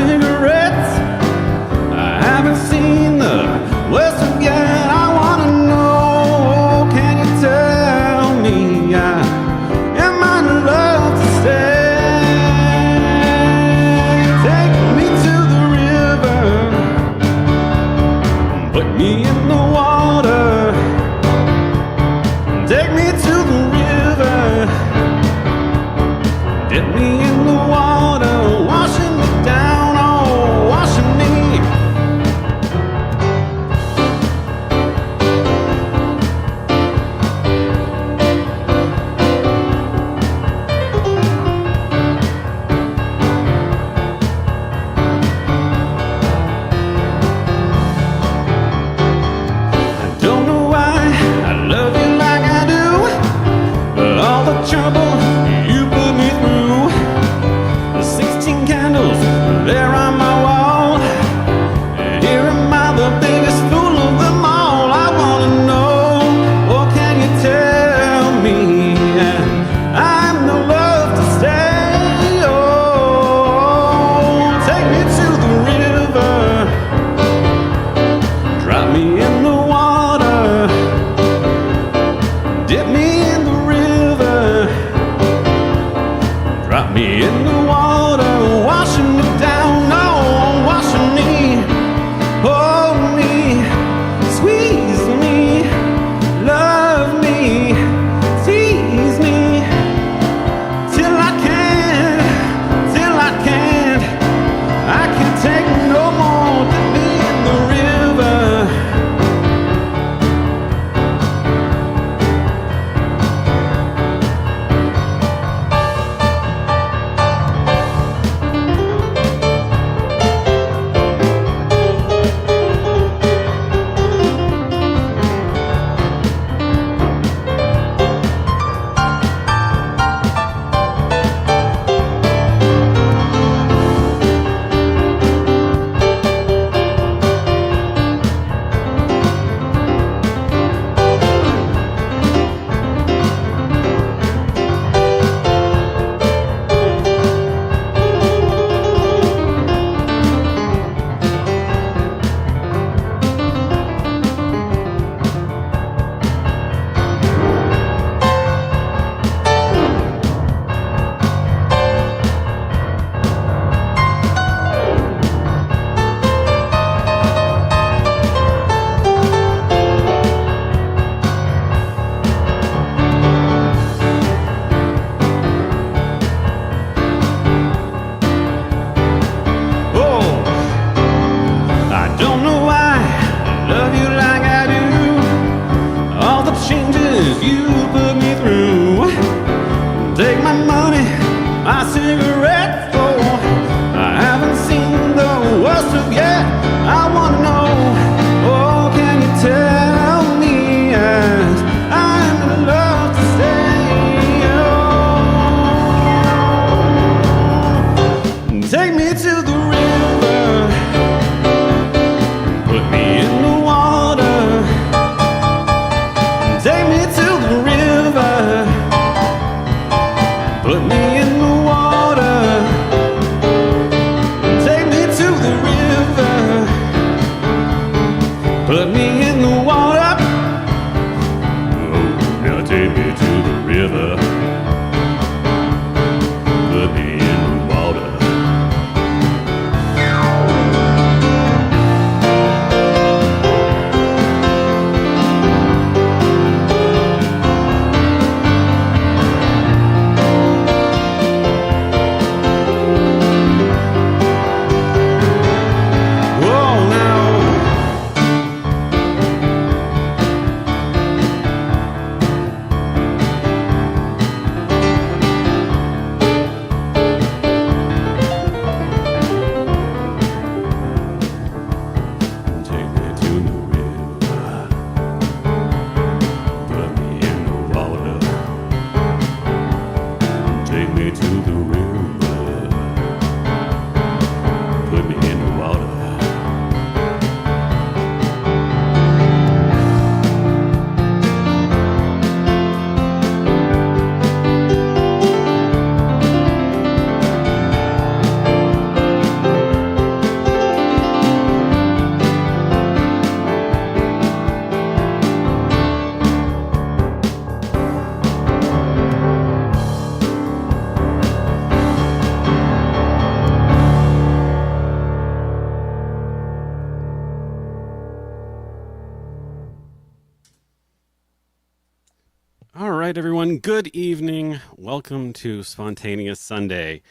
cigarettes. I haven't seen the worst of yet. I wanna know, can you tell me, am I in love to stay? Take me to the river, put me in the water. Take me to the river, dip me in the water, washing me down, oh, washing me. I don't know why I love you like I do, but all the trouble you put me through. 16 candles there on my wall. Here am I, the biggest fool of them all. I wanna know, oh, can you tell me I'm the love to stay? Oh, take me to the river, drop me in the water, dip me in the river, drop me in the water, washing me down, oh, washing me, hold me, squeeze me, love me, tease me, till I can't, I can't take no more. Dip me in the river. You put me through. Take my money, my cigarettes, oh, I haven't seen the worst of yet. I wanna know, oh, can you tell me as I'm in love to stay? Oh, take me to the river, put me in the water. Take me to the river, put me in the water. Take me to the river, put me in the water. Oh, now take me to the river, put me in the water. right, everyone. Good evening. Welcome to Spontaneous Sunday.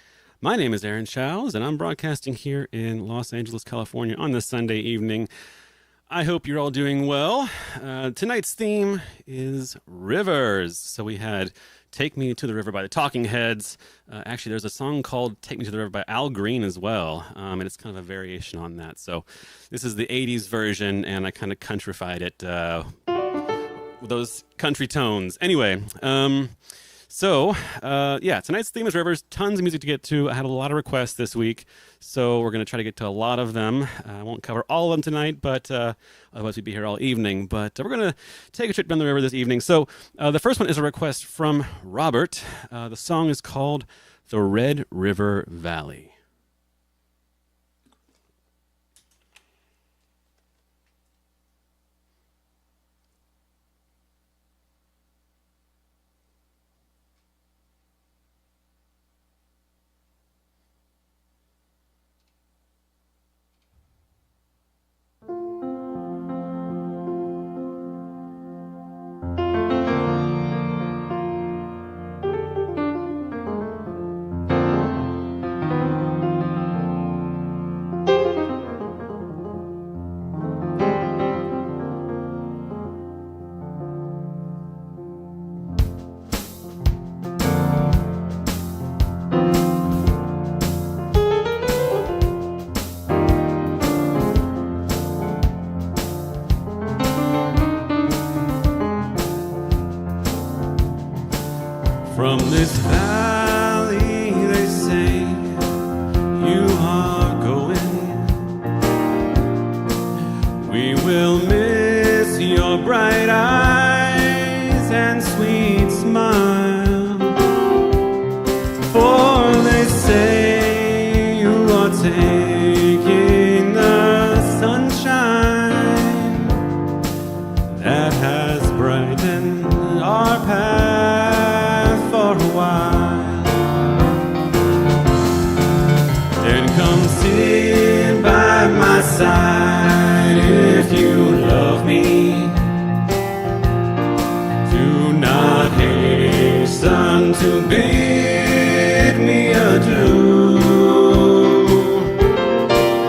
My name is Aaron Chowes, and I'm broadcasting here in Los Angeles, California on this Sunday evening. I hope you're all doing well. Tonight's theme is rivers. So we had Take Me to the River by the Talking Heads. Actually, there's a song called Take Me to the River by Al Green as well, and it's kind of a variation on that. So this is the 80s version, and I kind of countrified it with those country tones. Anyway, tonight's theme is rivers. Tons of music to get to. I had a lot of requests this week, so we're going to try to get to a lot of them. I won't cover all of them tonight, but otherwise we'd be here all evening. But we're going to take a trip down the river this evening. So the first one is a request from Robert. The song is called The Red River Valley. From this valley, they say, you are going. We will miss your bright eyes and sweet smile. For they say you are taking the sunshine that has brightened our path. For a while, then come sit by my side if you love me. Do not hasten to bid me adieu.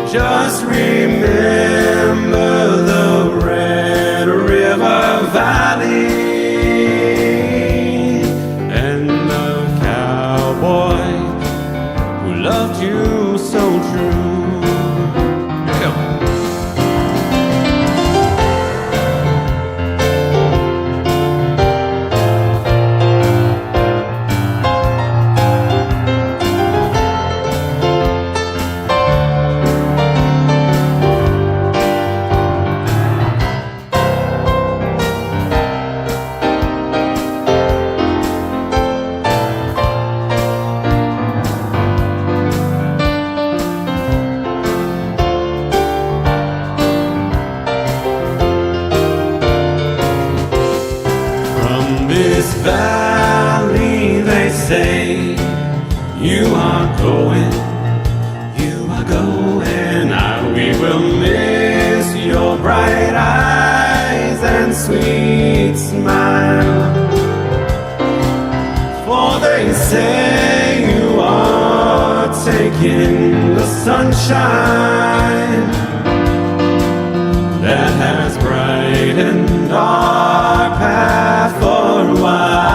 Just remember the Red River Valley. Loved you so true. Here we go. Valley, they say, you are going, we will miss your bright eyes and sweet smile. For they say you are taking the sunshine that has brightened our path for a while.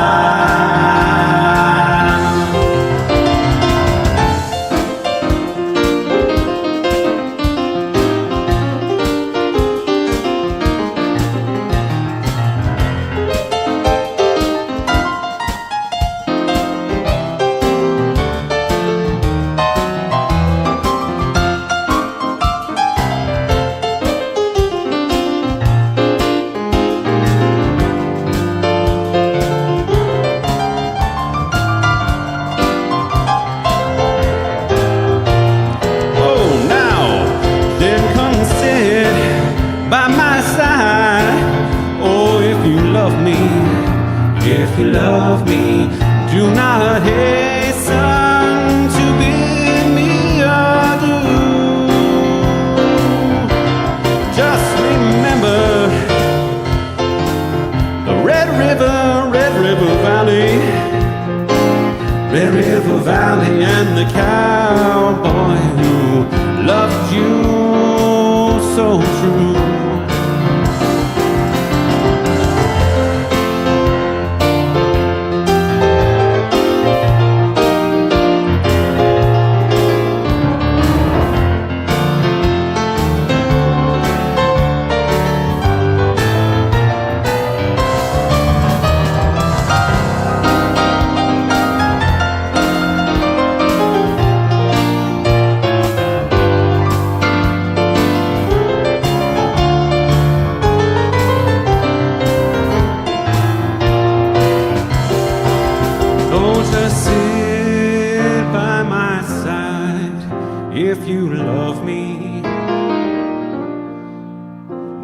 if you love me.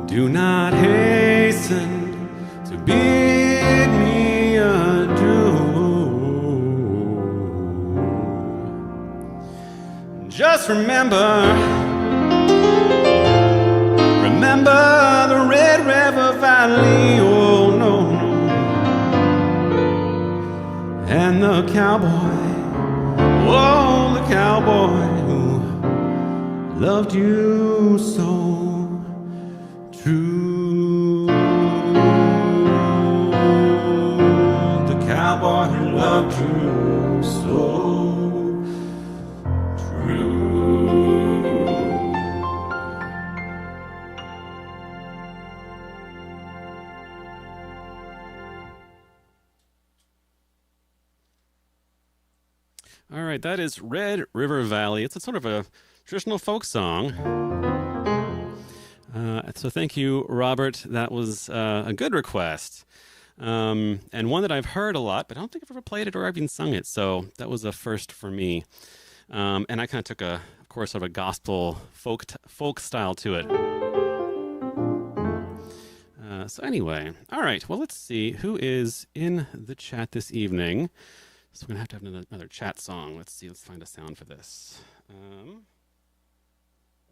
Do not hasten to bid me adieu. Just remember the Red River Valley, oh no, and the cowboy, oh the cowboy who loved you so true. The cowboy who loved you so true. All right, that is Red River Valley. It's a sort of a traditional folk song. So thank you, Robert. That was a good request. And one that I've heard a lot, but I don't think I've ever played it or even sung it. So that was a first for me. And I kind of took of course, sort of a gospel folk style to it. So anyway, all right. Well, let's see who is in the chat this evening. So we're going to have another chat song. Let's see. Let's find a sound for this.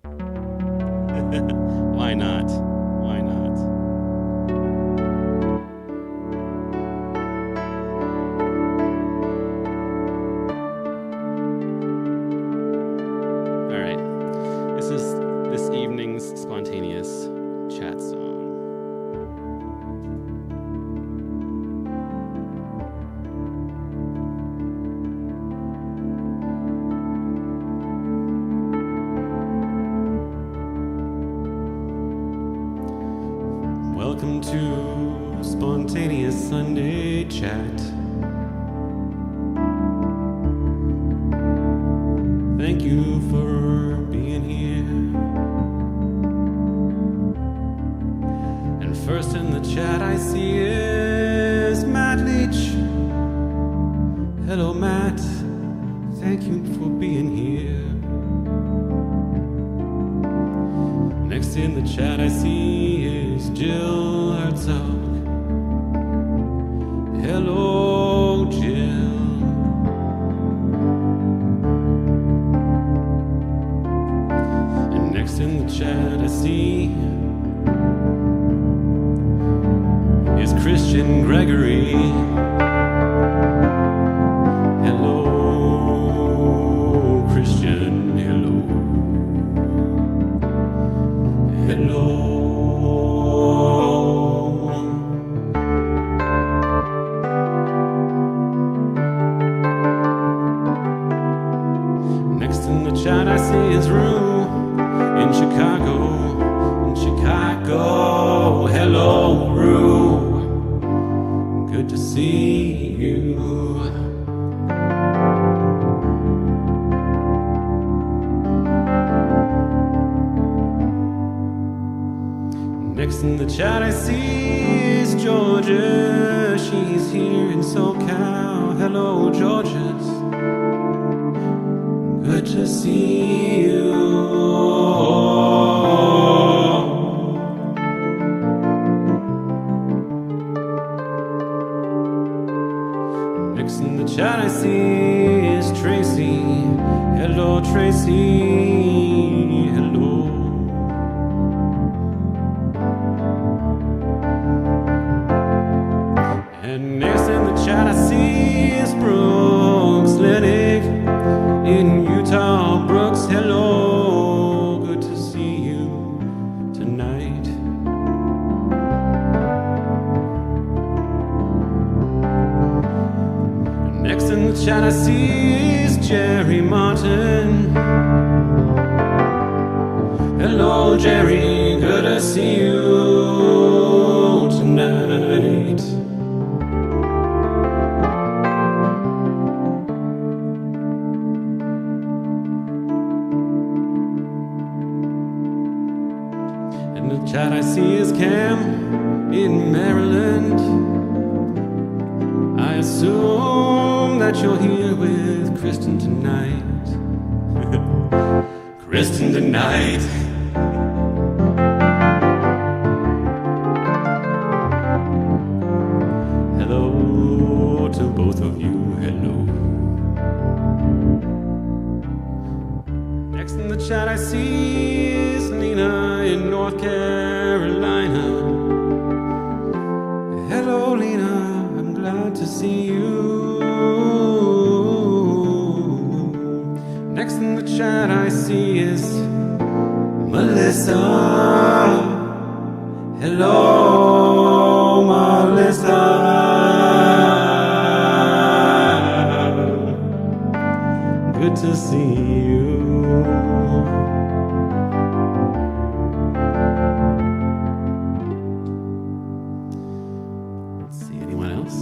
Why not? Why not? All right. This is this evening's spontaneous chat song. Welcome to Spontaneous Sunday Chat. Thank you for being here. And first in the chat I see is Matt Leach. Hello Matt, thank you for being here. Next in the chat I see is Jill Herzog. Hello, Jill. And next in the chat I see is Christian Gregory. Hello, Christian. Hello. Next in the chat I see is Rue in Chicago. In Chicago. Hello, Rue. Good to see you. Next in the chat I see is Georgia. She's here in SoCal. Hello, Georgia. Good to see you. Next in the chat I see is Tracy. Hello, Tracy. Hello. And next in the chat I see is Brooks Lennick in Utah. Brooks, hello, good to see you tonight. Next in the chat I see is Jerry Martin. Hello, Jerry, good to see you tonight. In the chat I see is Cam in Maryland. I assume that you're here with Kristen tonight. resting tonight. Hello to both of you, hello. Next in the chat I see is Lena in North Carolina. Hello Lena, I'm glad to see you. Next in the chat I see is Melissa. Hello Melissa. Good to see you. Let's see, anyone else?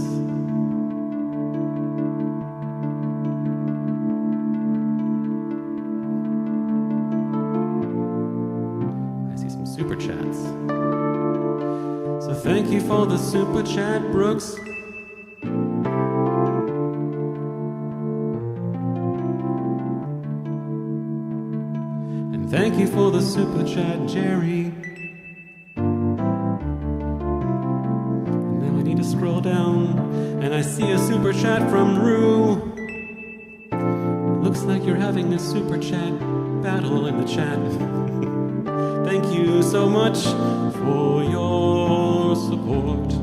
I see some super chats. So thank you for the super chat, Brooks. Thank you for the super chat, Jerry. And now I need to scroll down, and I see a super chat from Rue. Looks like you're having a super chat battle in the chat. Thank you so much for your support.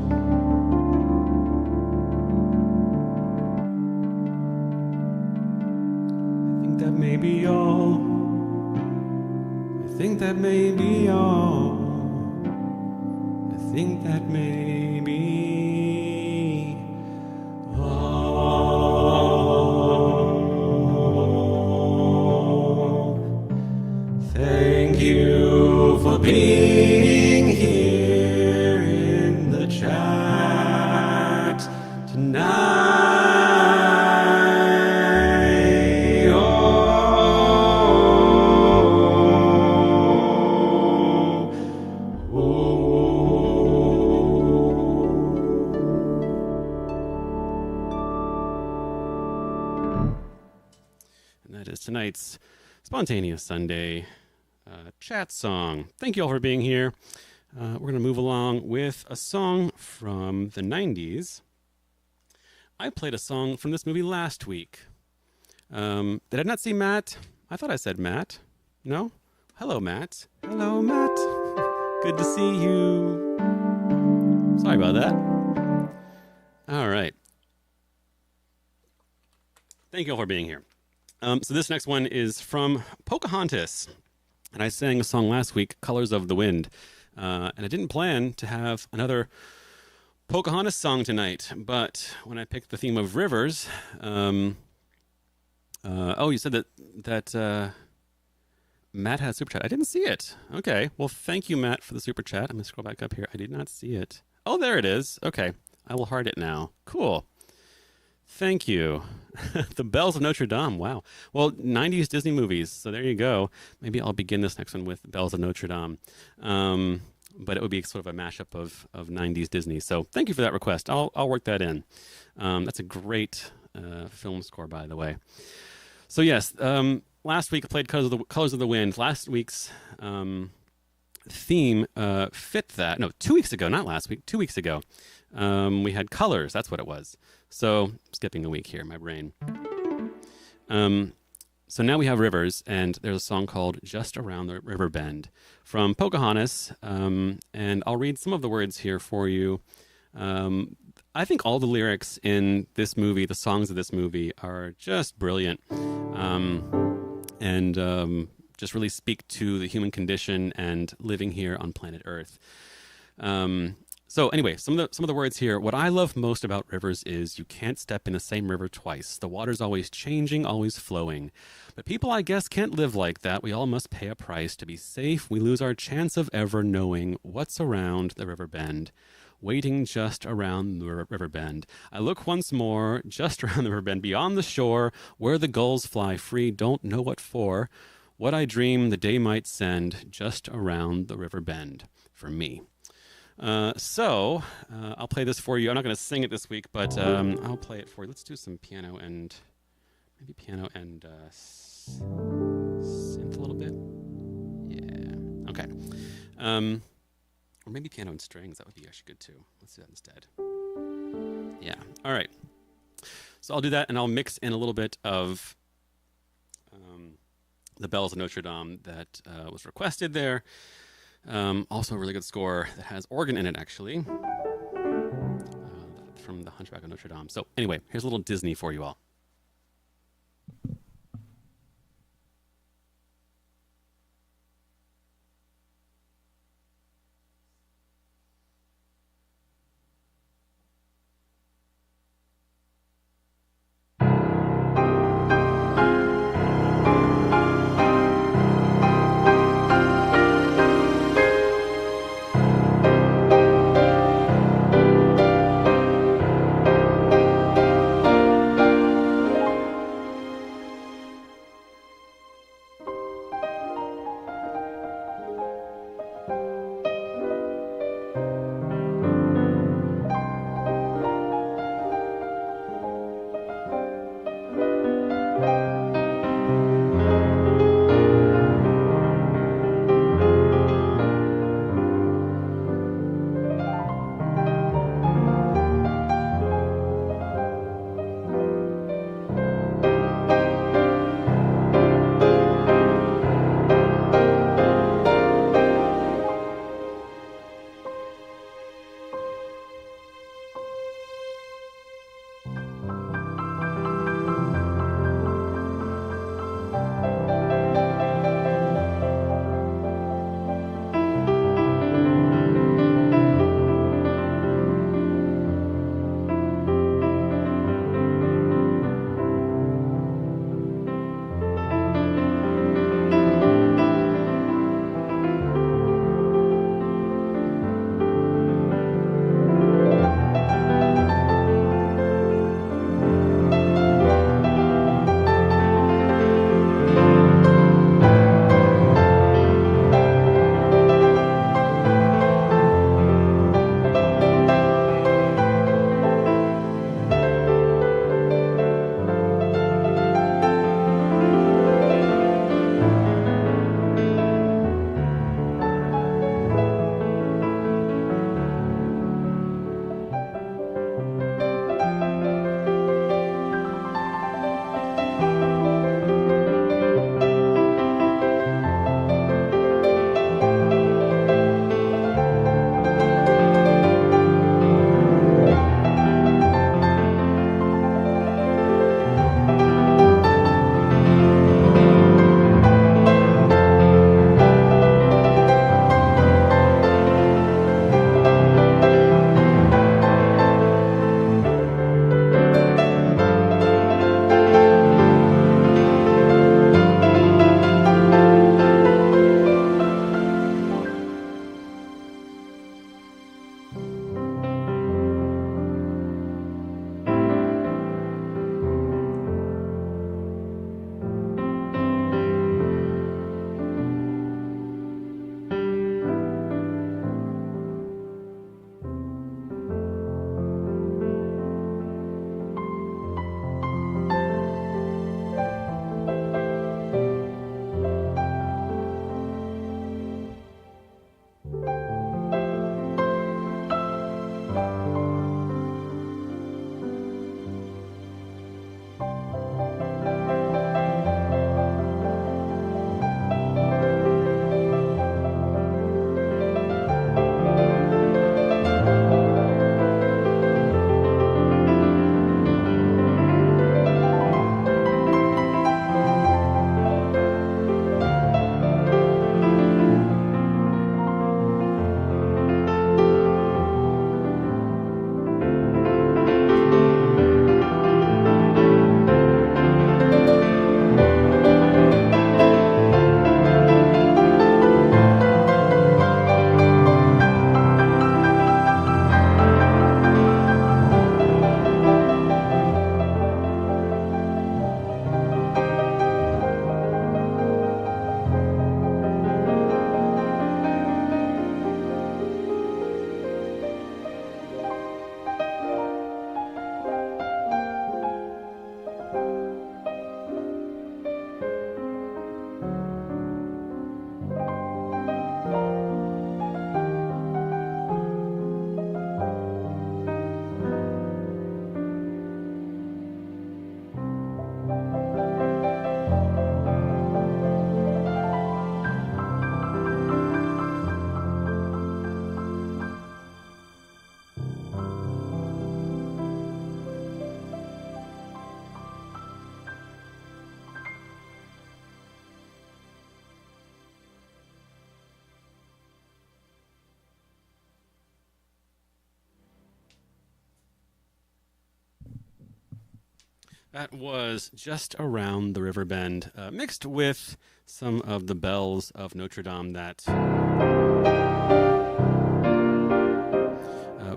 I think that may be all. I think that may be all. I think that may be all. Thank you for being here in the chat tonight. Tonight's Spontaneous Sunday chat song. Thank you all for being here. We're going to move along with a song from the 90s. I played a song from this movie last week. Did I not see Matt? I thought I said Matt. No? Hello, Matt. Hello, Matt. Good to see you. Sorry about that. All right. Thank you all for being here. So this next one is from Pocahontas, and I sang a song last week, Colors of the Wind, and I didn't plan to have another Pocahontas song tonight, but when I picked the theme of rivers, you said that Matt had a super chat. I didn't see it. Okay, well, thank you, Matt, for the super chat. I'm going to scroll back up here. I did not see it. Oh, there it is. Okay, I will heart it now. Cool. Thank you. The Bells of Notre Dame. Wow. Well, 90s Disney movies. So there you go. Maybe I'll begin this next one with Bells of Notre Dame. But it would be sort of a mashup of 90s Disney. So thank you for that request. I'll work that in. That's a great film score, by the way. So yes, last week I played Colors of the Wind. Last week's theme fit that. No, 2 weeks ago, not last week. 2 weeks ago. We had Colors. That's what it was. So skipping a week here, my brain. So now we have rivers, and there's a song called Just Around the River Bend from Pocahontas. And I'll read some of the words here for you. I think all the lyrics in this movie, the songs of this movie, are just brilliant. And just really speak to the human condition and living here on planet Earth. So anyway, some of the words here. What I love most about rivers is you can't step in the same river twice. The water's always changing, always flowing. But people, I guess, can't live like that. We all must pay a price. To be safe, we lose our chance of ever knowing what's around the river bend. Waiting just around the river bend. I look once more, just around the river bend, beyond the shore, where the gulls fly free, don't know what for. What I dream the day might send, just around the river bend, for me. I'll play this for you. I'm not going to sing it this week, but I'll play it for you. Let's do some piano and synth a little bit. Or maybe piano and strings. That would be actually good too. Let's do that instead. Yeah. All right. So I'll do that, and I'll mix in a little bit of the Bells of Notre Dame that was requested there. Also a really good score that has organ in it, actually, from The Hunchback of Notre Dame. So anyway, here's a little Disney for you all. That was Just Around the River Bend, mixed with some of the bells of Notre Dame that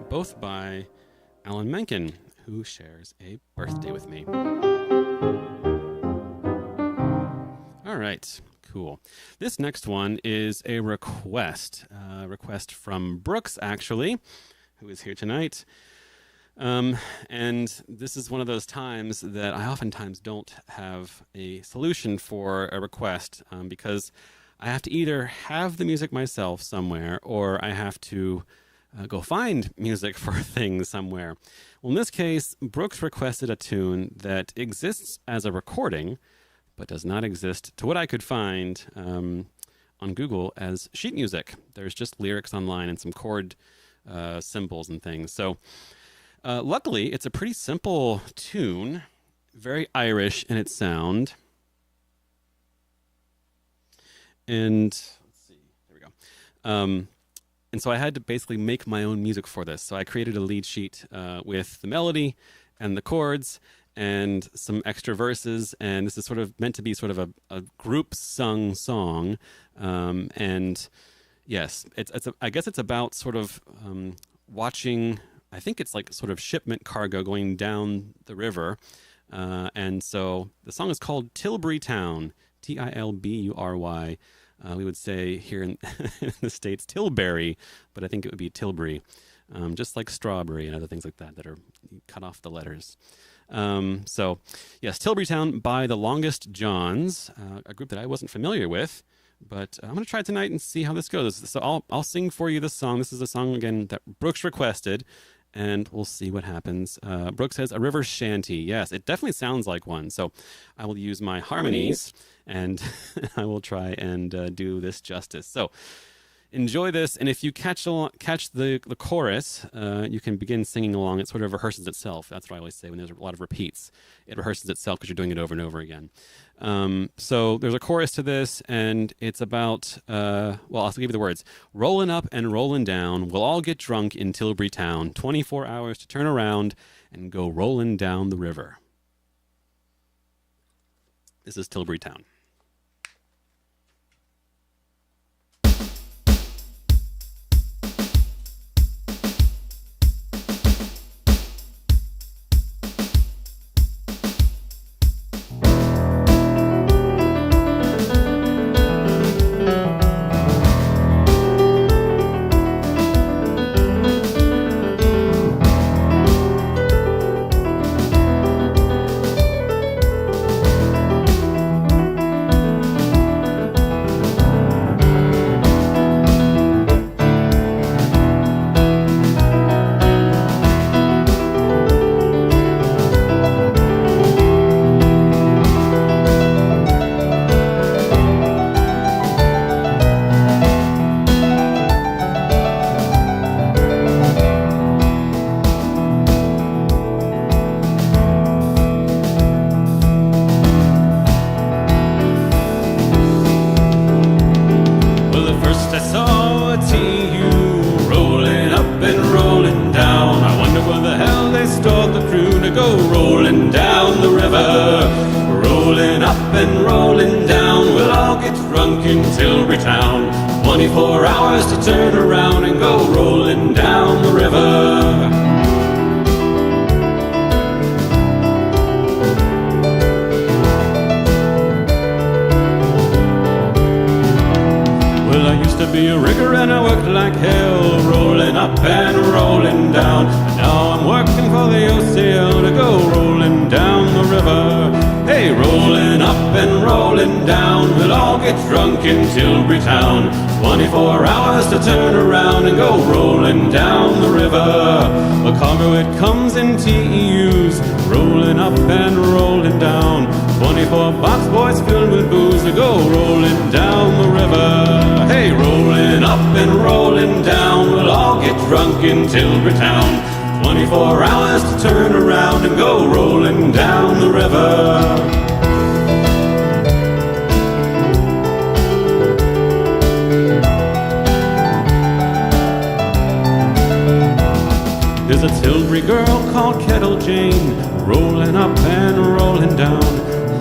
both by Alan Menken, who shares a birthday with me. All right, cool. This next one is a request from Brooks, actually, who is here tonight. And this is one of those times that I oftentimes don't have a solution for a request, because I have to either have the music myself somewhere, or I have to go find music for things somewhere. Well, in this case, Brooks requested a tune that exists as a recording, but does not exist, to what I could find, on Google as sheet music. There's just lyrics online and some chord symbols and things. So luckily, it's a pretty simple tune, very Irish in its sound. And let's see, there we go. And so I had to basically make my own music for this. So I created a lead sheet with the melody and the chords and some extra verses. And this is sort of meant to be sort of a group sung song. And yes, I guess it's about sort of watching. I think it's like sort of shipment cargo going down the river. And so the song is called Tilbury Town, Tilbury. We would say here in the States, Tilbury, but I think it would be Tilbury, just like strawberry and other things like that are cut off the letters. So yes, Tilbury Town by the Longest Johns, a group that I wasn't familiar with. But I'm going to try it tonight and see how this goes. So I'll sing for you this song. This is a song, again, that Brooks requested, and we'll see what happens. Brooks says, a river shanty. Yes, it definitely sounds like one. So I will use my harmonies, and I will try and do this justice. So enjoy this, and if you catch the chorus, you can begin singing along. It sort of rehearses itself. That's what I always say when there's a lot of repeats. It rehearses itself because you're doing it over and over again. So there's a chorus to this, and it's about, I'll give you the words. Rolling up and rolling down, we'll all get drunk in Tilbury Town. 24 hours to turn around and go rolling down the river. This is Tilbury Town. Tilbury Town, 24 hours to turn around and go rolling down the river. Well, I used to be a rigger and I worked like hell, rolling up and rolling down. And now I'm working for the OCL to go rolling down the river. Hey, rolling up and rolling down, we'll all get drunk in Tilbury Town. 24 hours to turn around and go rolling down the river. A cargo, it comes in TEUs, rolling up and rolling down. 24 box boys filled with booze to go rolling down the river. Hey, rolling up and rolling down, we'll all get drunk in Tilbury Town. 24 hours to turn around and go rolling down the river. There's a Tilbury girl called called Kettle Jane, rolling up and rolling down.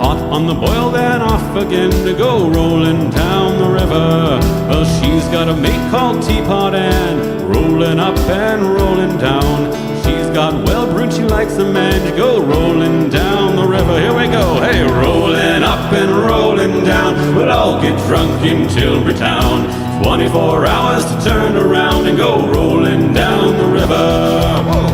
Hot on the boil, then off again to go rolling down the river. Well, she's got a mate called Teapot Ann, rolling up and rolling down. She's got well brewed, she likes a man to go rolling down the river. Here we go, hey, rolling up and rolling down. We'll all get drunk in Tilbury Town. 24 hours to turn around and go rolling down the river. Whoa.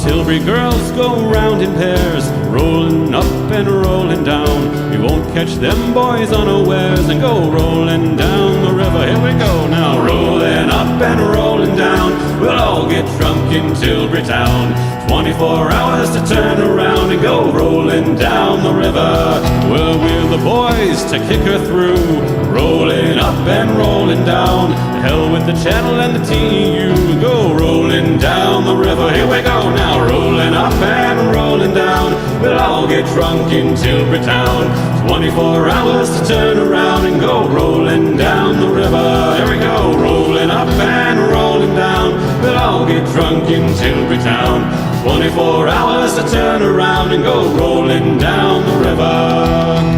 Tilbury girls go round in pairs, rolling up and rolling down. You won't catch them boys unawares and go rolling down the river. Here we go now, rolling up and rolling down. We'll all get drunk in Tilbury Town. 24 hours to turn around and go rolling down the river. Well, we're the boys to kick her through, rolling up and rolling down. The hell with the channel and the TU, go rolling down the river. Here we go now, rolling up and rolling down. We'll all get drunk in Tilbury Town. 24 hours to turn around and go rolling down the river. Here we go, rolling up and rolling down. We'll all get drunk in Tilbury Town. 24 hours to turn around and go rolling down the river.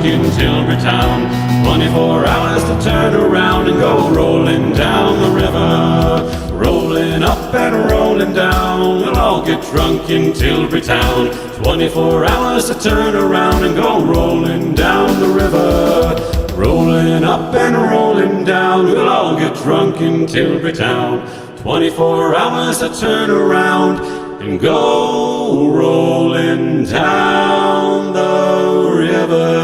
In Tilbury Town, 24 hours to turn around and go rolling down the river. Rolling up and rolling down, we'll all get drunk in Tilbury Town. 24 hours to turn around and go rolling down the river. Rolling up and rolling down, we'll all get drunk in Tilbury Town. 24 hours to turn around and go rolling down the river.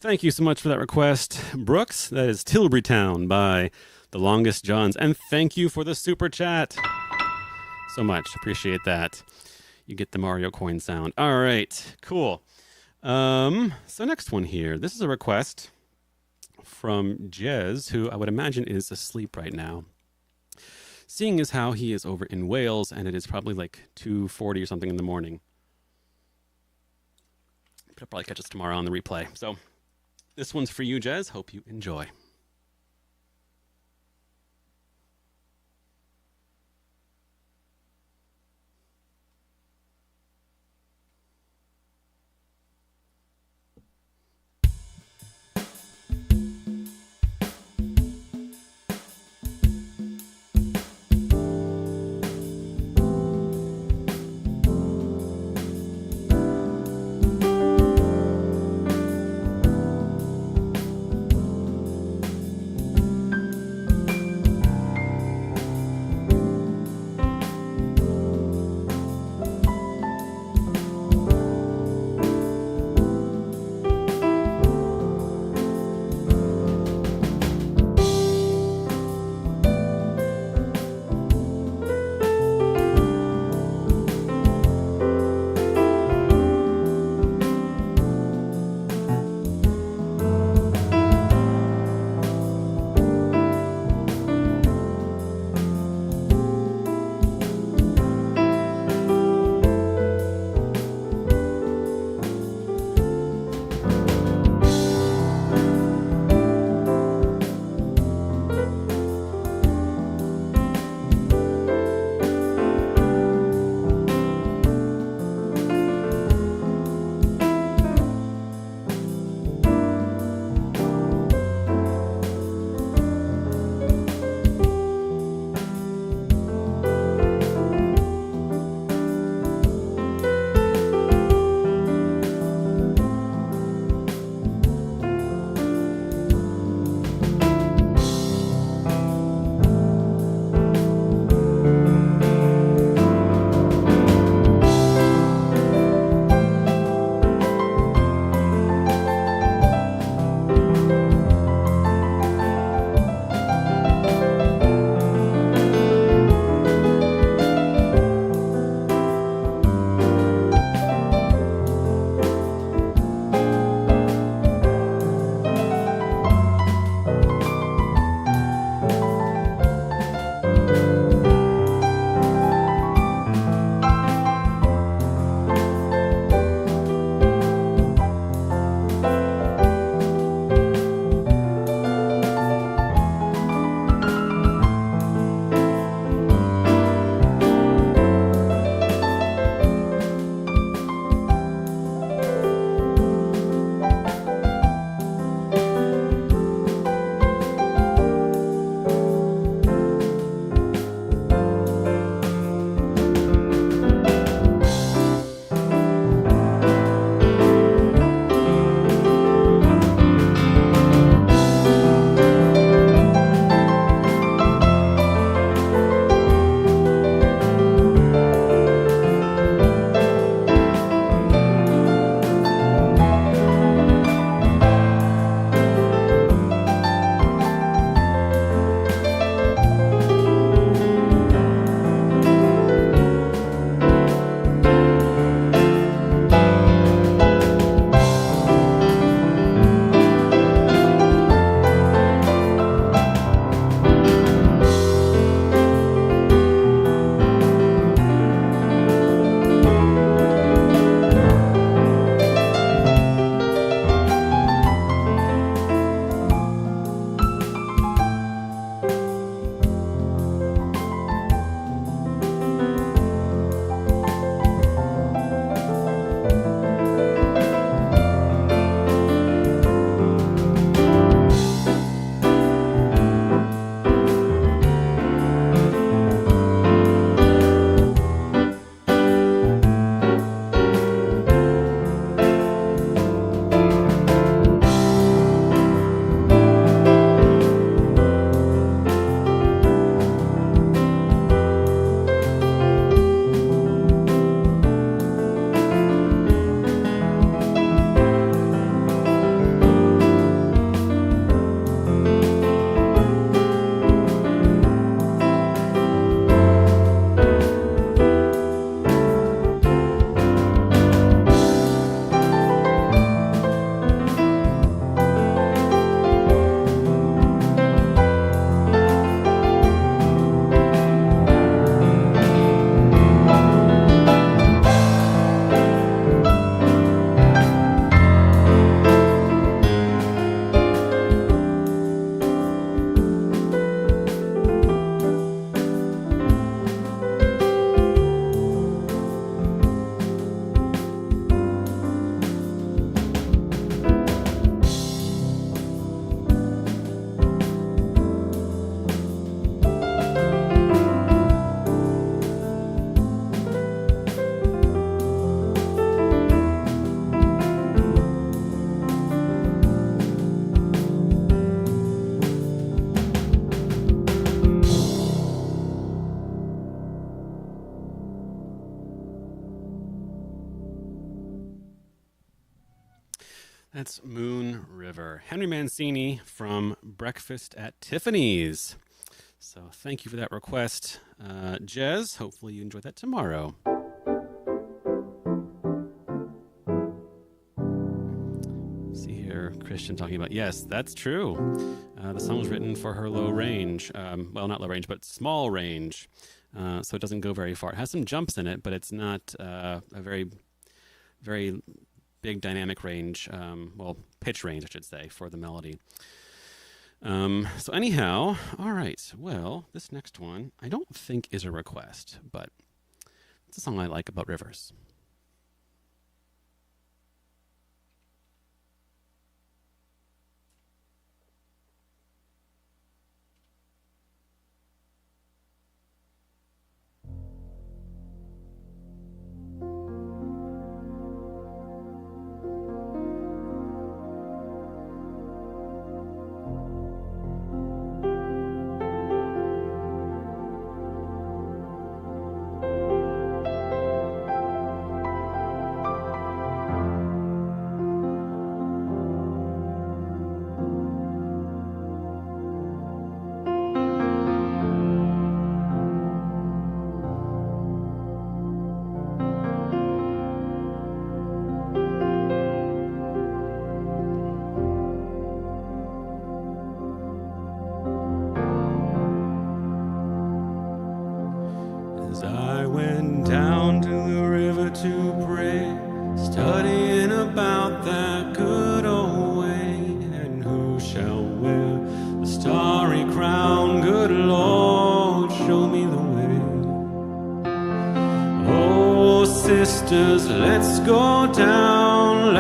Thank you so much for that request, Brooks. That is Tilbury Town by The Longest Johns. And thank you for the super chat. So much. Appreciate that. You get the Mario coin sound. All right. Cool. So next one here. This is a request from Jez, who I would imagine is asleep right now. Seeing as how he is over in Wales and it is probably like 2:40 or something in the morning. He'll probably catch us tomorrow on the replay. So this one's for you, Jez. Hope you enjoy. That's Moon River. Henry Mancini from Breakfast at Tiffany's. So thank you for that request, Jez. Hopefully you enjoy that tomorrow. See here, Christian talking about, yes, that's true. The song was written for her low range. Well, not low range, but small range. So it doesn't go very far. It has some jumps in it, but it's not a very, very big dynamic range. Well, pitch range, I should say, for the melody. So anyhow, all right. Well, this next one, I don't think is a request, but it's a song I like about rivers. As I went down to the river to pray, studying about that good old way, and who shall wear the starry crown? Good Lord, show me the way. Oh, sisters, let's go down,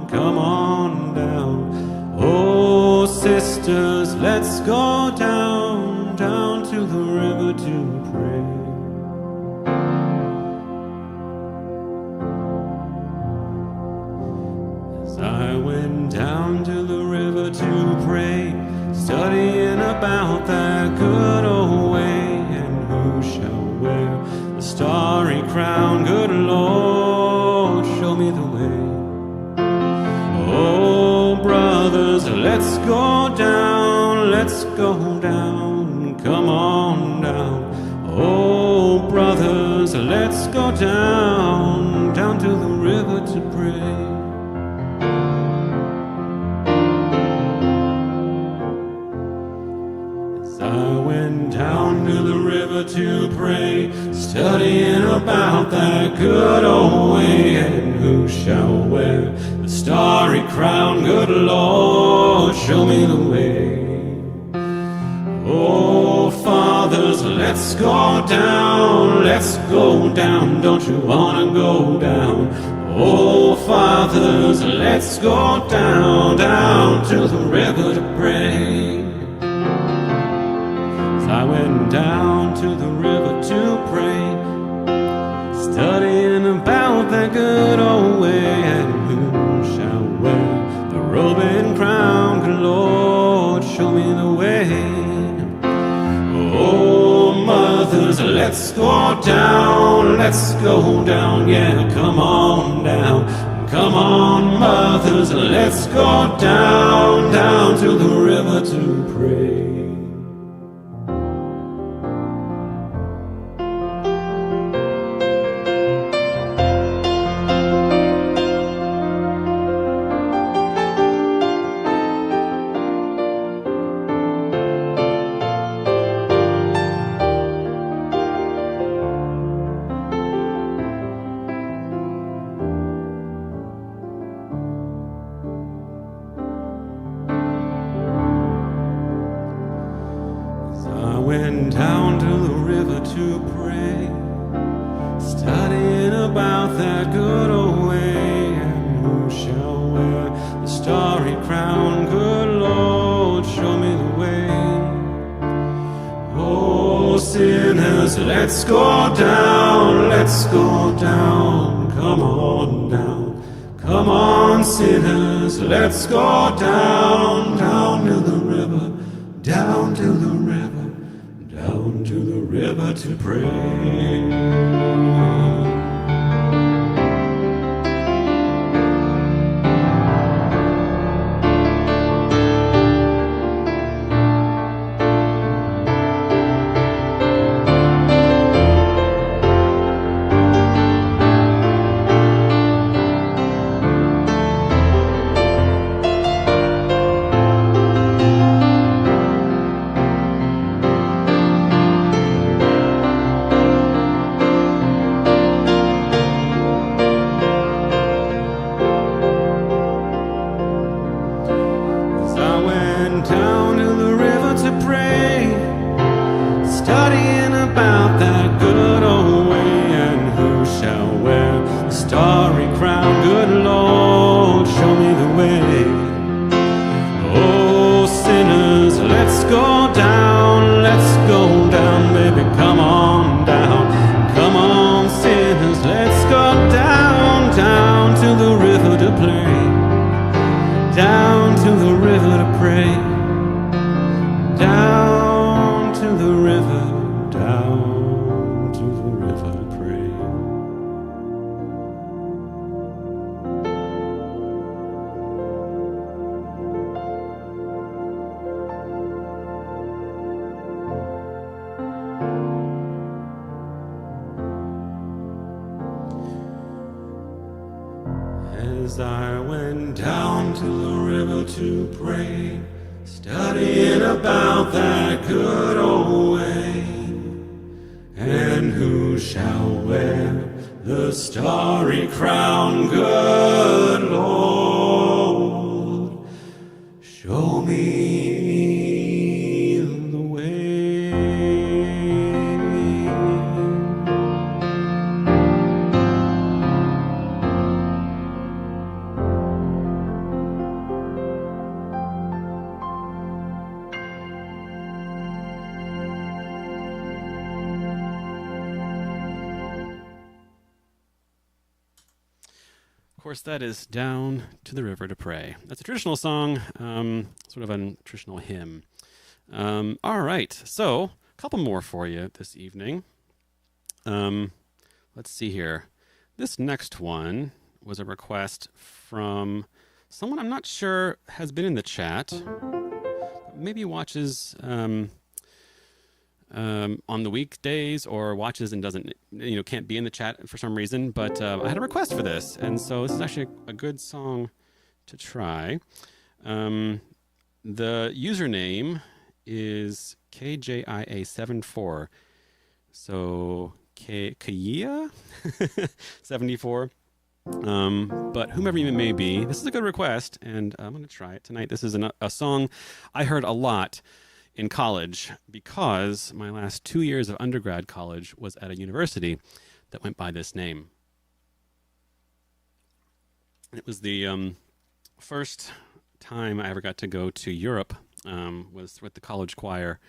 come on down. Oh, sisters, let's go down, down to the river to pray. As I went down to the river to pray, studying about that good old way, and who shall wear the starry crown? Good Lord, show me the way. Oh, brothers, let's go down, come on down. Oh, brothers, let's go down, down to the river to pray. As I went down to the river to pray, studying about that good old way, and who shall wear the starry crown? Good Lord, show me the way. Oh, fathers, let's go down, don't you wanna go down? Oh, fathers, let's go down, down to the river to pray. As I went down to the river to pray, studying about that good old way, and who shall wear the robe and crown? Good Lord, show me the way. Oh, mothers, let's go down, yeah, come on down. Come on, mothers, let's go down, down to the river to pray. Went down to the river to pray, studying about that good old way, and who shall wear the starry crown? Good Lord, show me the way. Oh, sinners, let's go down, come on down. Come on, sinners, let's go down, down to the river, down to the river. Down to the river to pray. about that good old way, and who shall wear the starry crown? Good Lord, show me the way. Oh, sinners, let's go down, baby, come on down. Come on, sinners, let's go down, down to the river to play, down to the river to pray, down to the river, down to the river to pray. As I went down to the river to pray, studying about that good old way, and who shall wear the starry crown? Good Lord, show me the way. Of course, that is Down to the River to Pray. That's a traditional song, sort of a traditional hymn. All right, so a couple more for you this evening. Let's see here. This next one was a request from someone I'm not sure has been in the chat. Maybe watches on the weekdays, or watches and doesn't, can't be in the chat for some reason. But I had a request for this, and so this is actually a good song to try. The username is KJIA74. So Kaya 74. But whomever you may be, this is a good request, and I'm going to try it tonight. This is a song I heard a lot in college, because my last 2 years of undergrad college was at a university that went by this name. It was the first time I ever got to go to Europe, was with the college choir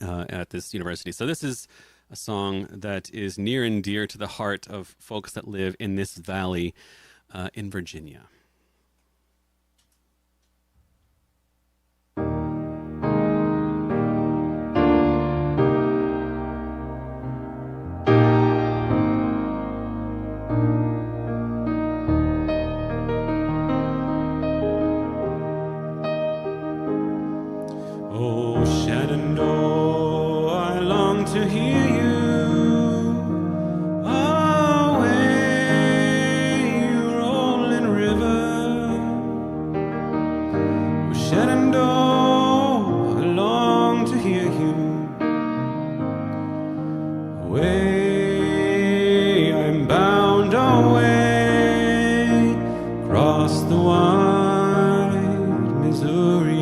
at this university. So this is a song that is near and dear to the heart of folks that live in this valley in Virginia. Oh, Shannondoa, I long to hear you. Away, you rolling river. Oh, Shannondoa, I long to hear you. Away, I'm bound away, across the wide Missouri.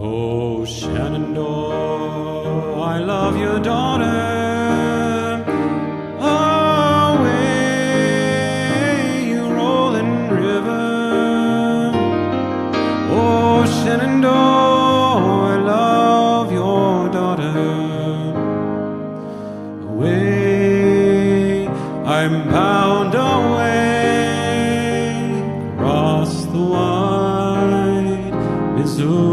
Oh, Shannondoa, I love your daughter. Away, you rolling river. Oh, Shannondoa, I love your daughter. Away, I'm bound away, across the wide Missouri.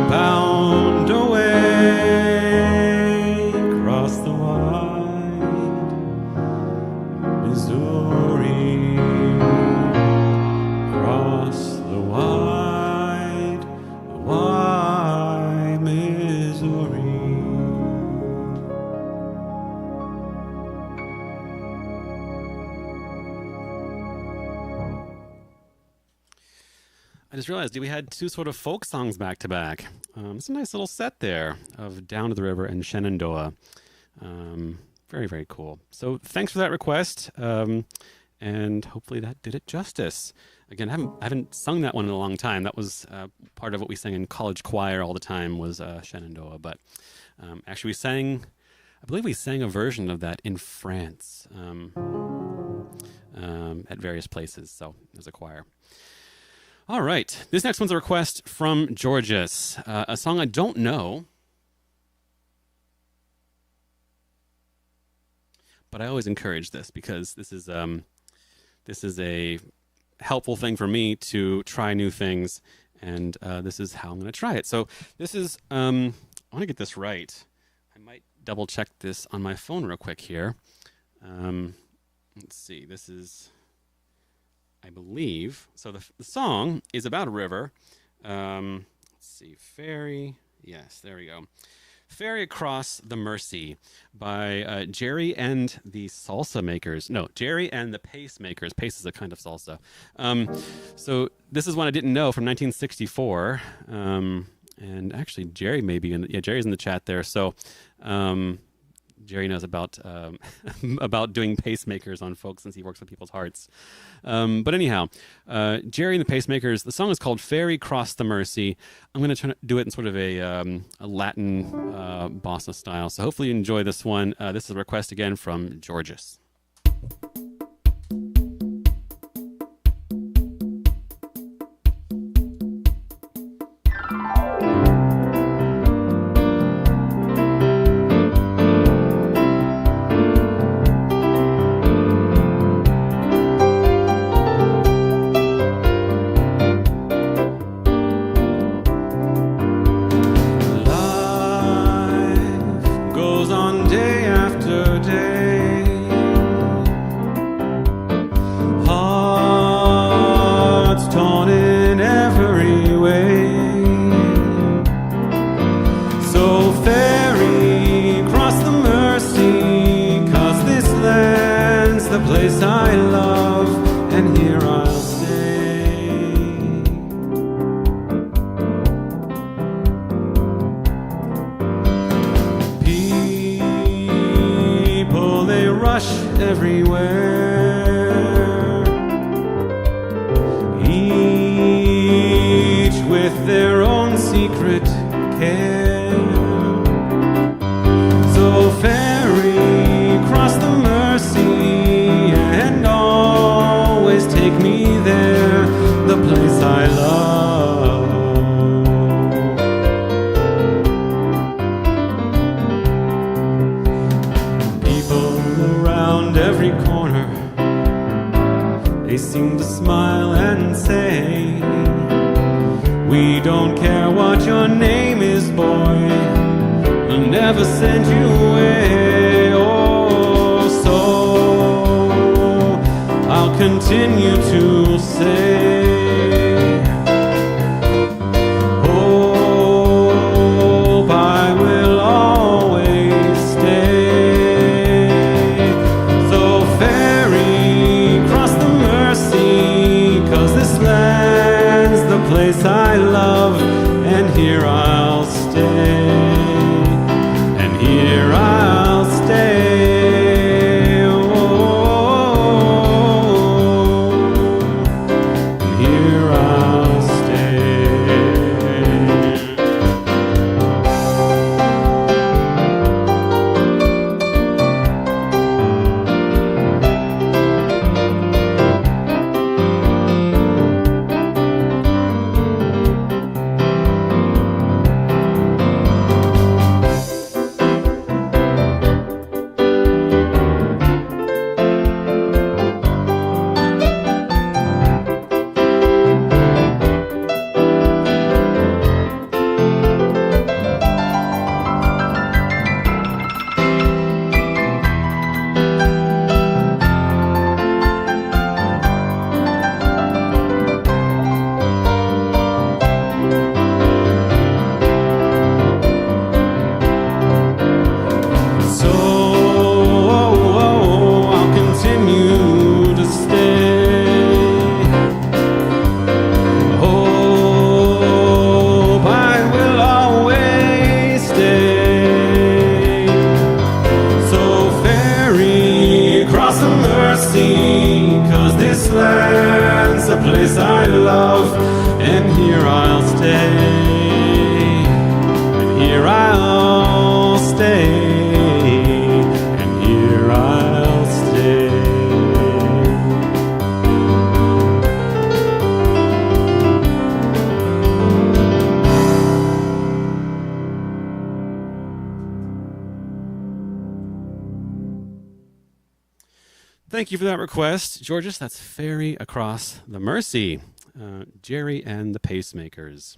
bound away across the wide Missouri, across the wide Missouri. I just realized we had two sort of folk songs back to back. It's a nice little set there of Down to the River and Shannondoa. Very, very cool. So thanks for that request, and hopefully that did it justice. Again, I haven't sung that one in a long time. That was part of what we sang in college choir all the time was Shannondoa. But actually I believe we sang a version of that in France at various places, so as a choir. All right, this next one's a request from Georges, a song I don't know, but I always encourage this because this is a helpful thing for me to try new things, and this is how I'm going to try it. So this is, I want to get this right. I might double check this on my phone real quick here. Let's see, this is, I believe, so the song is about a river. Let's see, Ferry, yes, there we go. Ferry Across the Mersey by Jerry and the Salsa Makers. No, Jerry and the Pacemakers. Pace is a kind of salsa. So this is one I didn't know from 1964. And actually, Jerry may be Jerry's in the chat there. So Jerry knows about about doing pacemakers on folks since he works with people's hearts. But anyhow, Jerry and the Pacemakers, the song is called Ferry Cross the Mersey. I'm going to try to do it in sort of a Latin bossa style. So hopefully you enjoy this one. This is a request again from Georges. here I'll stay, and here I'll stay. Thank you for that request, Georges. That's Ferry Across the Mersey, Jerry and the Pacemakers.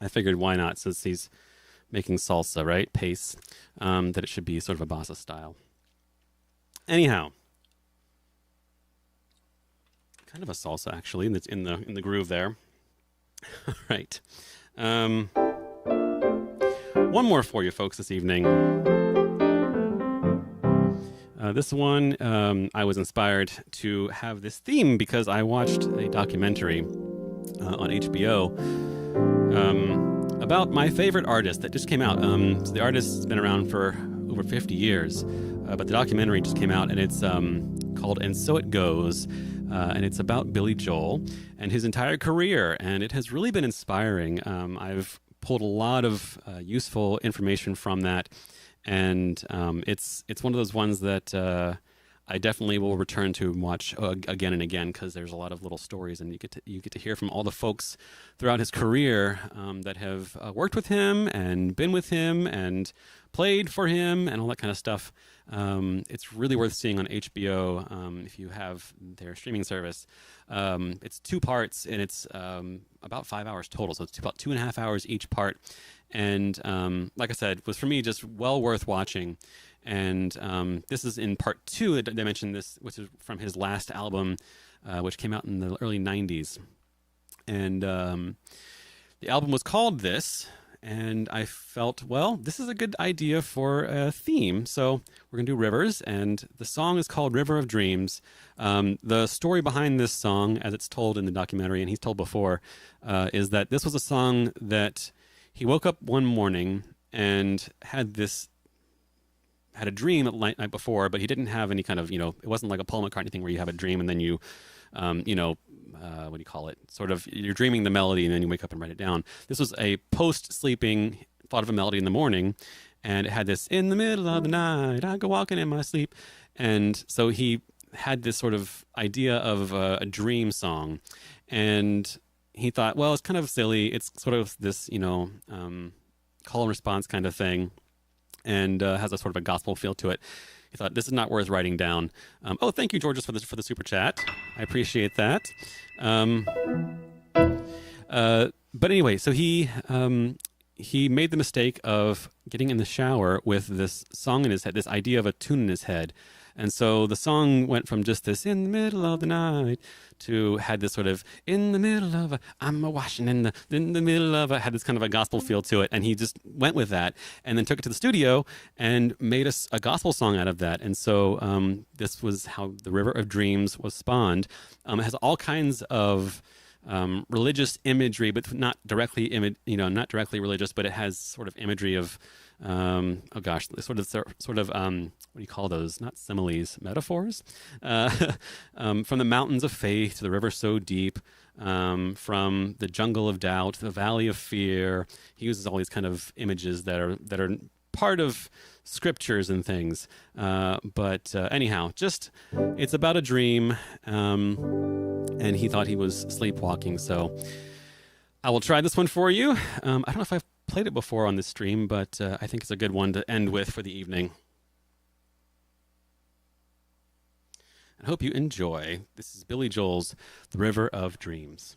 I figured why not, since he's making salsa, right? Pace, that it should be sort of a bossa style. Anyhow, kind of a salsa actually in the groove there. All right, one more for you folks this evening. This one, I was inspired to have this theme because I watched a documentary on HBO about my favorite artist that just came out. So the artist's been around for over 50 years, but the documentary just came out, and it's called And So It Goes, and it's about Billy Joel and his entire career, and it has really been inspiring. I've pulled a lot of useful information from that. And it's one of those ones that I definitely will return to and watch again and again, because there's a lot of little stories, and you get to hear from all the folks throughout his career that have worked with him and been with him and played for him and all that kind of stuff. It's really worth seeing on HBO if you have their streaming service. It's 2 parts, and it's about 5 hours total, so it's about 2.5 hours each part. And like I said, was for me just well worth watching. And this is in part 2 that I mentioned this, which is from his last album, which came out in the early 90s. And the album was called This, and I felt, well, this is a good idea for a theme. So we're going to do rivers, and the song is called River of Dreams. The story behind this song, as it's told in the documentary, and he's told before, is that this was a song that he woke up one morning and had a dream the night before, but he didn't have any kind of, it wasn't like a Paul McCartney thing where you have a dream and then you, what do you call it? Sort of, you're dreaming the melody and then you wake up and write it down. This was a post-sleeping thought of a melody in the morning, and it had this, in the middle of the night, I go walking in my sleep. And so he had this sort of idea of a dream song, and he thought, well, it's kind of silly. It's sort of this, call and response kind of thing, and has a sort of a gospel feel to it. He thought, this is not worth writing down. Thank you, Georges, for the super chat. I appreciate that. But anyway, so he made the mistake of getting in the shower with this song in his head, this idea of a tune in his head. And so the song went from just this in the middle of the night to had this sort of in the middle of I'm a washing in the middle of had this kind of a gospel feel to it. And he just went with that and then took it to the studio and made a gospel song out of that. And so this was how the River of Dreams was spawned. It has all kinds of religious imagery, but not directly not directly religious, but it has sort of imagery of sort of what do you call those? Not similes, metaphors. From the mountains of faith to the river so deep, from the jungle of doubt to the valley of fear. He uses all these kind of images that are part of scriptures and things. But anyhow, just it's about a dream, and he thought he was sleepwalking. So I will try this one for you. I don't know if I've played it before on this stream, but I think it's a good one to end with for the evening. I hope you enjoy. This is Billy Joel's The River of Dreams.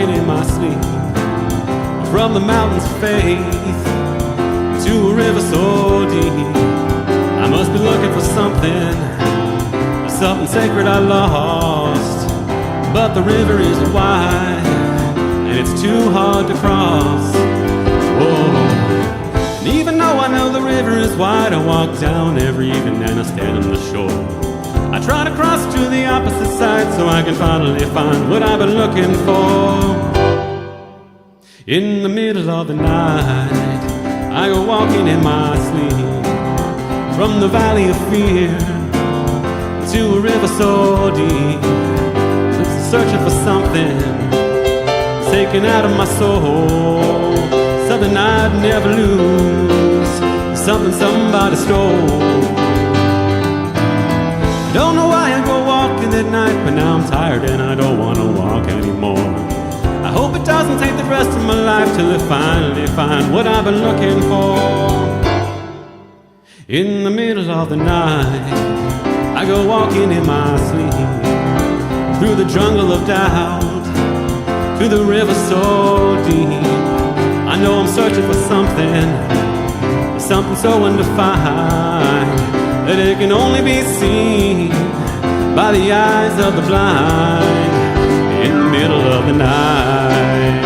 walking in my sleep from the mountains of faith to a river so deep. I must be looking for something sacred I lost, but the river is wide and it's too hard to cross. Whoa. And even though I know the river is wide, I walk down every evening and I stand on the shore. I try to cross to the opposite side so I can finally find what I've been looking for. In the middle of the night, I go walking in my sleep from the valley of fear to a river so deep, searching for something taken out of my soul, something I'd never lose, something somebody stole. I don't know why I go walking at night, but now I'm tired and I don't want to walk anymore. I hope it doesn't take the rest of my life till I finally find what I've been looking for. In the middle of the night, I go walking in my sleep through the jungle of doubt, through the river so deep. I know I'm searching for something so undefined that it can only be seen by the eyes of the blind. In the middle of the night,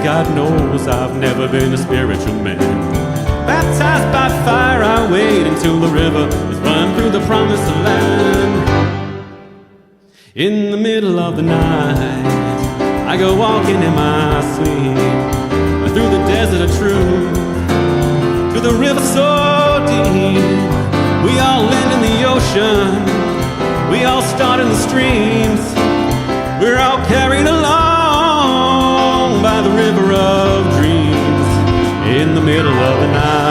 God knows I've never been a spiritual man. Baptized by fire, I wait until the river is running through the promised land. In the middle of the night, I go walking in my sleep through the desert of truth, to the river so deep. We all end in the ocean, we all start in the streams. We're all carried along by the river of dreams in the middle of the night.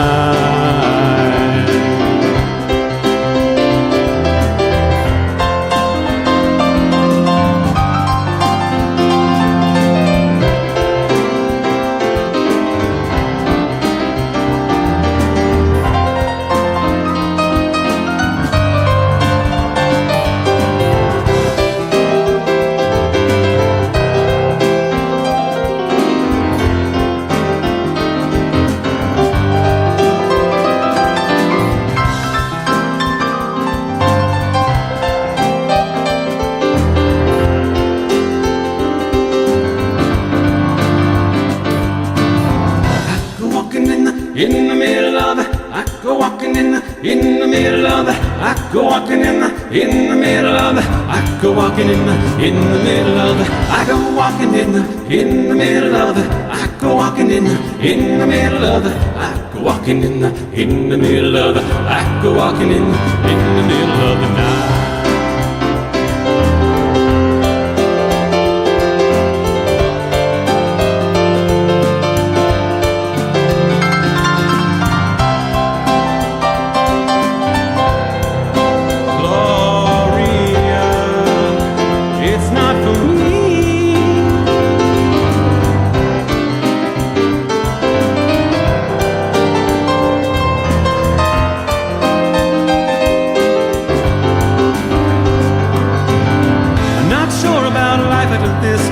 In the middle of the, I go walking in the middle of the, I go walking in the middle of the, I go walking in the middle of the, I go walking in the middle of the, I go walking in the middle of the, I go walking in the middle of the, I go walking in the middle of the night.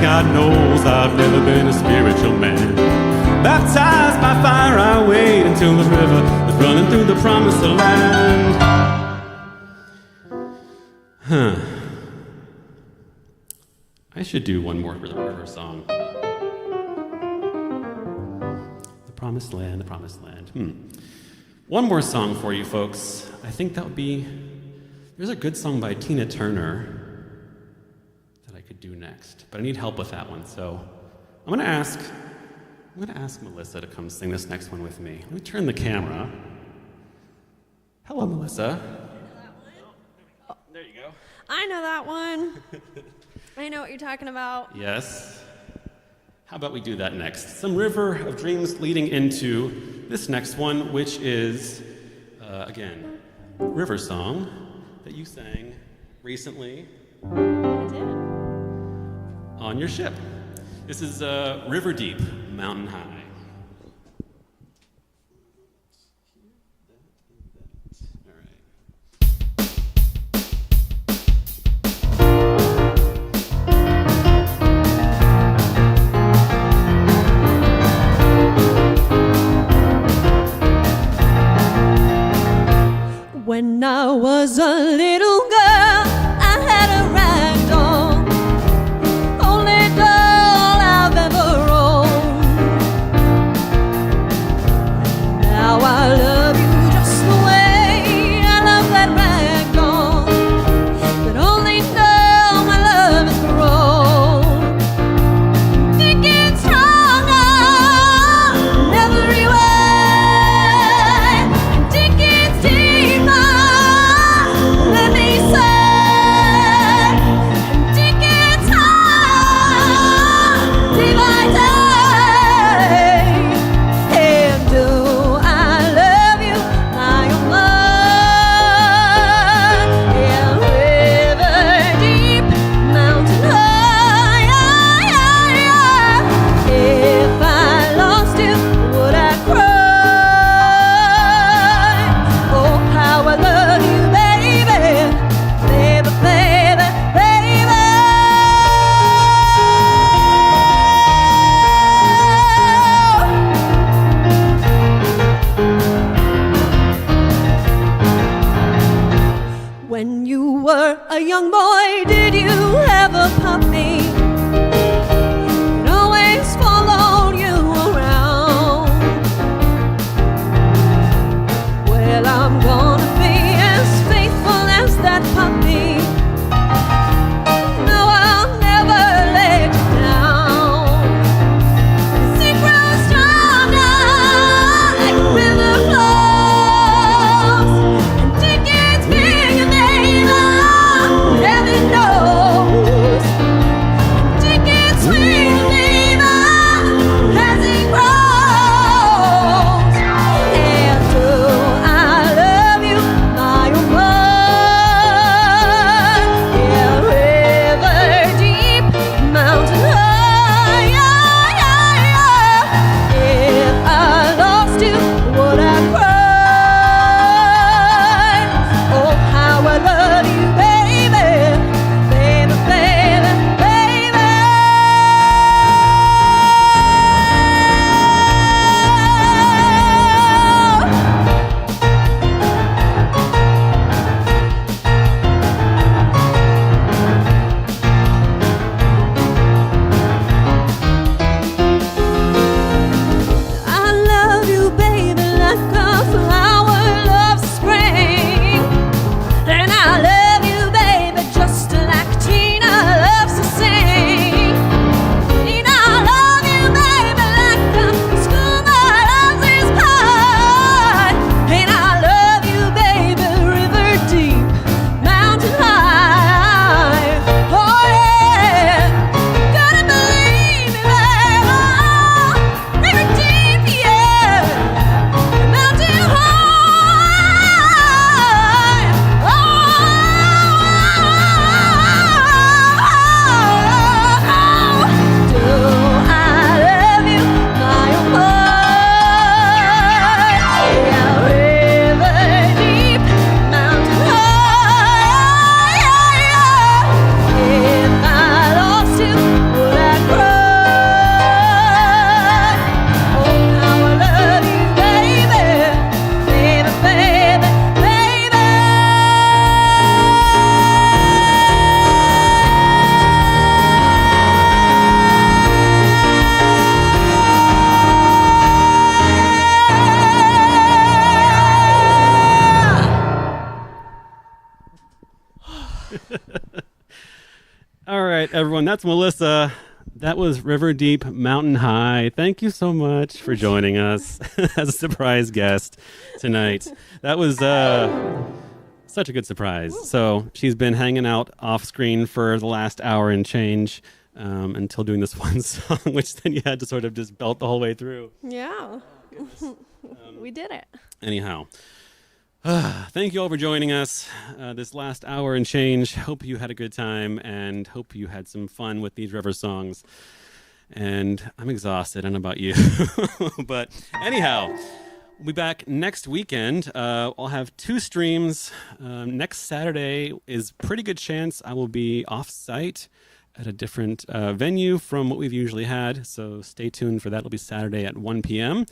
God knows I've never been a spiritual man. Baptized by fire, I wait until the river is running through the promised land. I should do one more river song. The promised land, the promised land. One more song for you folks. I think that would be, there's a good song by Tina Turner do next, but I need help with that one. So I'm gonna ask Melissa to come sing this next one with me. Let me turn the camera. Hello, Melissa. Oh, there you go. I know that one. I know what you're talking about. Yes. How about we do that next? Some River of Dreams leading into this next one, which is, again, river song that you sang recently I did. on your ship. This is River Deep, Mountain High. All right. When I was a little girl, I had a rag doll, only doll I've ever owned. Now I love you just the way I love that rag doll, but only now my love has grown. Think it's stronger in every way, think it's deeper. Let me say, think it's high, divided. And do I love you, my own love? Yeah, river deep, mountain high. If I lost you, would I cry? Oh, how I love you, baby, baby, baby, baby. When you were a young boy, did you have a puppy? It always followed you around. Well, I'm gonna be as faithful as that puppy. No, I'll never let you down. 'Cause it grows stronger like a river flows, and it gets bigger, baby, heaven knows. And it gets sweeter, baby, as it grows. And do I love you, my own love? Yeah, river deep, mountain high. If I lost you, would I cry? Oh, how I love you, baby, baby, baby, baby. I love you, baby, like a flower loves spring. And I love you, baby, just like Tina loves to sing. And I love you, baby, like the schoolboy loves his pie. And I love you, baby, river deep, mountain high. Oh yeah, gotta believe me, baby. River deep, yeah, mountain high. Do I love you, my own love? Yeah, river deep, mountain high. If I lost you, would I cry? Oh, how I love you, baby, baby, baby, baby. All right, everyone, that's Melissa. That was River Deep, Mountain High. Thank you so much for joining us as a surprise guest tonight. That was such a good surprise. So she's been hanging out off screen for the last hour and change until doing this one song, which then you had to sort of just belt the whole way through. Yeah. We did it. Anyhow, Thank you all for joining us this last hour and change. Hope you had a good time and hope you had some fun with these river songs. And I'm exhausted. I don't know about you. But anyhow, we'll be back next weekend. I'll have 2 streams. Next Saturday is pretty good chance I will be off-site at a different venue from what we've usually had. So stay tuned for that. It'll be Saturday at 1 p.m.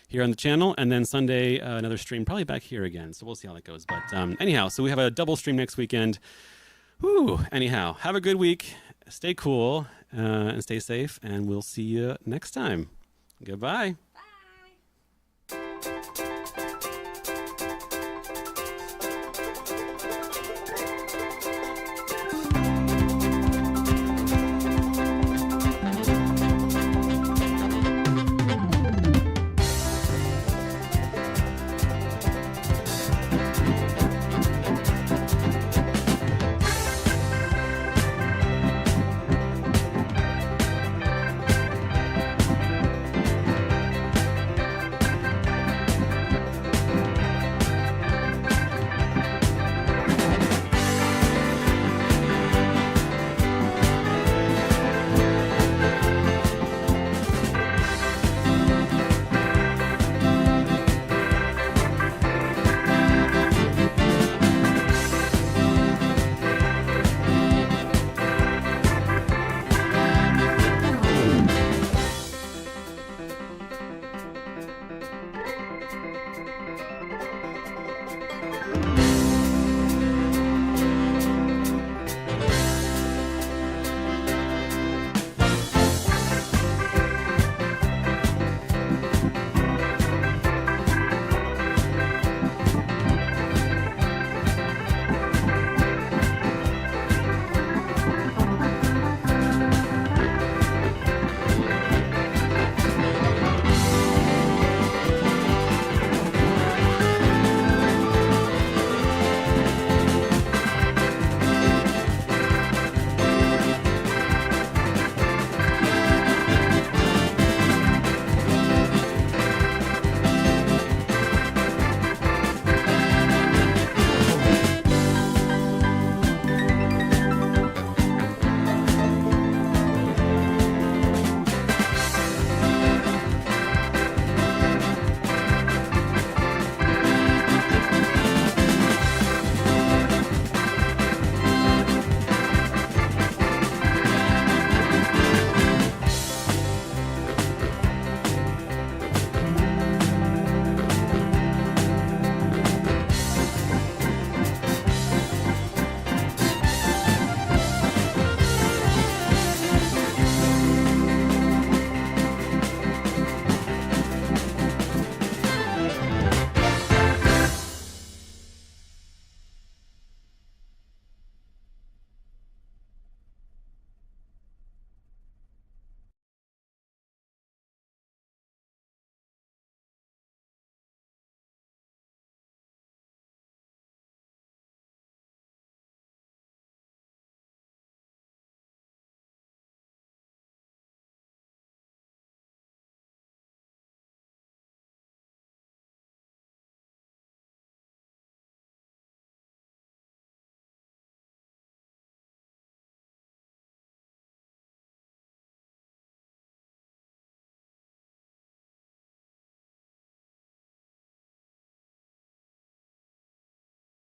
here on the channel, and then Sunday another stream, probably back here again. So we'll see how that goes. But anyhow, so we have a double stream next weekend. Whew. Anyhow, have a good week. Stay cool and stay safe, and we'll see you next time. Goodbye.